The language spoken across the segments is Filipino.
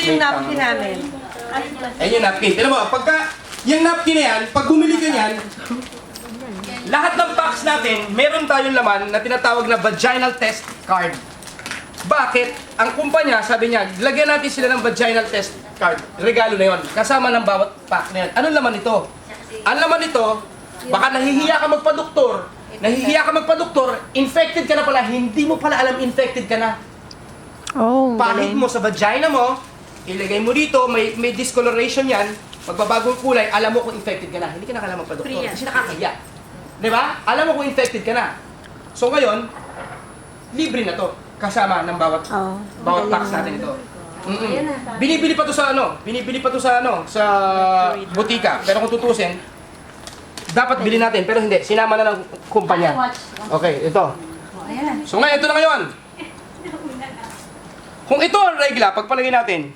yung napkin namin. Ayan yung napkin. Tignan mo, pagka yung napkin na yan, pag bumili ka niyan, lahat ng packs natin, meron tayong laman na tinatawag na vaginal test card. Bakit? Ang kumpanya, sabi niya, lagyan natin sila ng vaginal test card. Regalo na yon, kasama ng bawat pack na yan. Anong laman ito? Ang laman nito, baka nahihiya ka magpa-doktor. Nahihiya ka magpa-doktor, infected ka na pala, hindi mo pala alam infected ka na. Oh, Pahid mo sa vagina mo, ilagay mo dito, may discoloration yan, magbabagong kulay, alam mo kung infected ka na. Hindi ka na kailangan magpa-doktor kasi nakakahiya. Di ba? Alam mo kung infected ka na. So ngayon, libre na to. Kasama ng bawat packs natin ito. Binibili pa to sa sa butika. Pero kung tutusin, dapat bilhin natin, pero hindi. Sinama na ng kumpanya. Okay, ito. So ngayon, ito na ngayon. Kung ito ang regla, pagpalagay natin,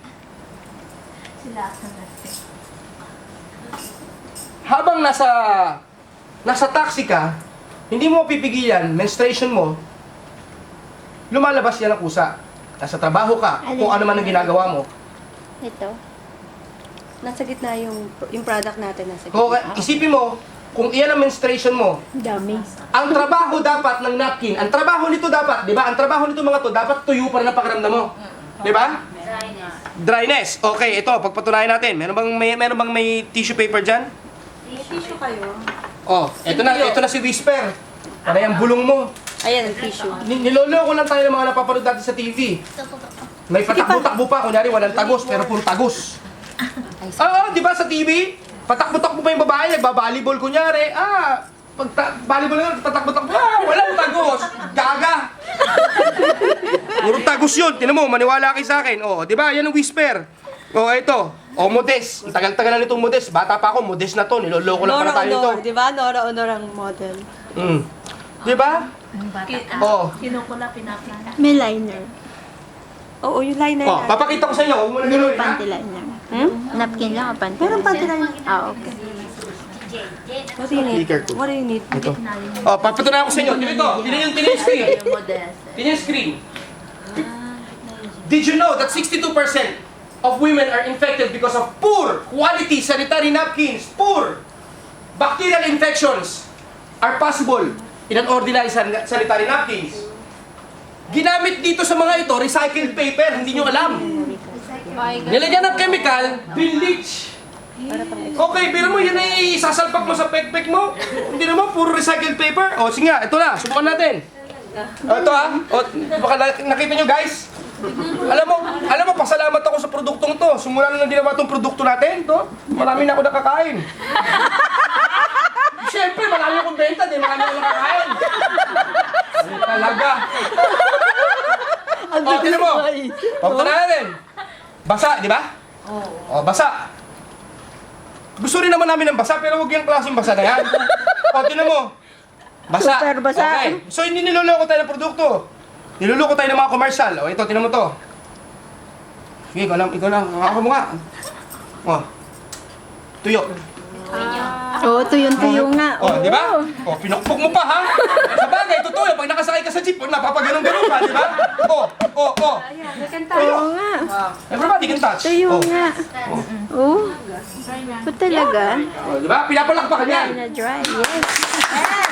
habang nasa taxi ka, hindi mo pipigilan, menstruation mo, lumalabas yan ang kusa. Nasa trabaho ka, kung ano man ang ginagawa mo. Ito. Nasa gitna yung product natin. Nasa Kung gitna. isipin mo, kung iyan ang menstruation mo, Dami. ang trabaho dapat ng napkin, ang trabaho nito dapat, di ba? Ang trabaho nito mga to, dapat tuyo pa rin ang pakiramdam mo. Di ba? Dryness. Okay, ito, pagpatunayan natin. Meron bang may tissue paper dyan? Tissue kayo. Oh, ito na si Whisper. Ano yung bulong mo? Ayan ang tissue. Niloloko lang tayo ng mga napapanood natin sa TV. May patakbo-takbo pa, kunyari walang tagos, pero puro tagos. Oo, di ba sa TV? Patakbo-takbo pa yung babae, nagbabalibol kunyari. Volleyball nga, patakbo-takbo. Walang tagos. Gaga. Puro tagos yun. Tinan mo, maniwala kayo sa akin. Oh, di ba? Yan ang Whisper. Oh, ito. Oh, modest. Ang tagal-tagal na nitong modest. Bata pa ako, modest na to. Niloloko lang para tayo nito. Di ba? Nora Honor ang model. Di ba? Oh. Kinukula, pinapita. May liner. Oo, yung liner Oh, papakita ko sa inyo. Huwag mo na gano'n, ha? Panty liner. Napkin lang o panty Meron panty liner. Ah, okay. What do you need? Speaker ko. What do you need? Ito. Oh, papatunayan ko sa inyo. Tingnan ito. Tingnan yung screen. Modest. Tingnan yung screen. Did you know that 62% of women are infected because of poor quality sanitary napkins? Poor bacterial infections are possible in an ordinary sanitary napkins. Ginamit dito sa mga ito, recycled paper, hindi nyo alam. Nilagyan ng chemical, bleach. Okay, pero mo yun ay sasalpak mo sa pekpek mo. Hindi naman, puro recycled paper. O, sige nga, ito na, subukan natin. Ito baka nakita nyo guys. Alam mo, pasalamat ako sa produktong to. Sumula na ginawa tong produkto natin, to. Marami na ako nakakain. Siyempre, marami akong benta, di marami akong nakakain. Talaga. O, tinan mo. Pagpunta na natin. Basa, di ba? O, basa. Gusto rin naman namin ng basa, pero huwag yung klaseng basa na yan. O, tinan mo. Basa. Super basa. Okay. So, hindi niloloko tayo ng produkto. Niloloko tayo ng mga commercial. O, ito, tinan mo to. Sige, ikaw lang. Ako mo nga. O. Tuyo. Oo, tuyo nga. O, di ba? O, pinukpok mo pa, ha? Sa bagay, totoo. Pag nakasakay ka sa jeep, napapaganon-ganon ka, di ba? O. Oo nga. Everybody can touch. Tuyo nga. Oo. Ito talaga. O, di ba? Pinapalakpakan yan. Na dry. Yes.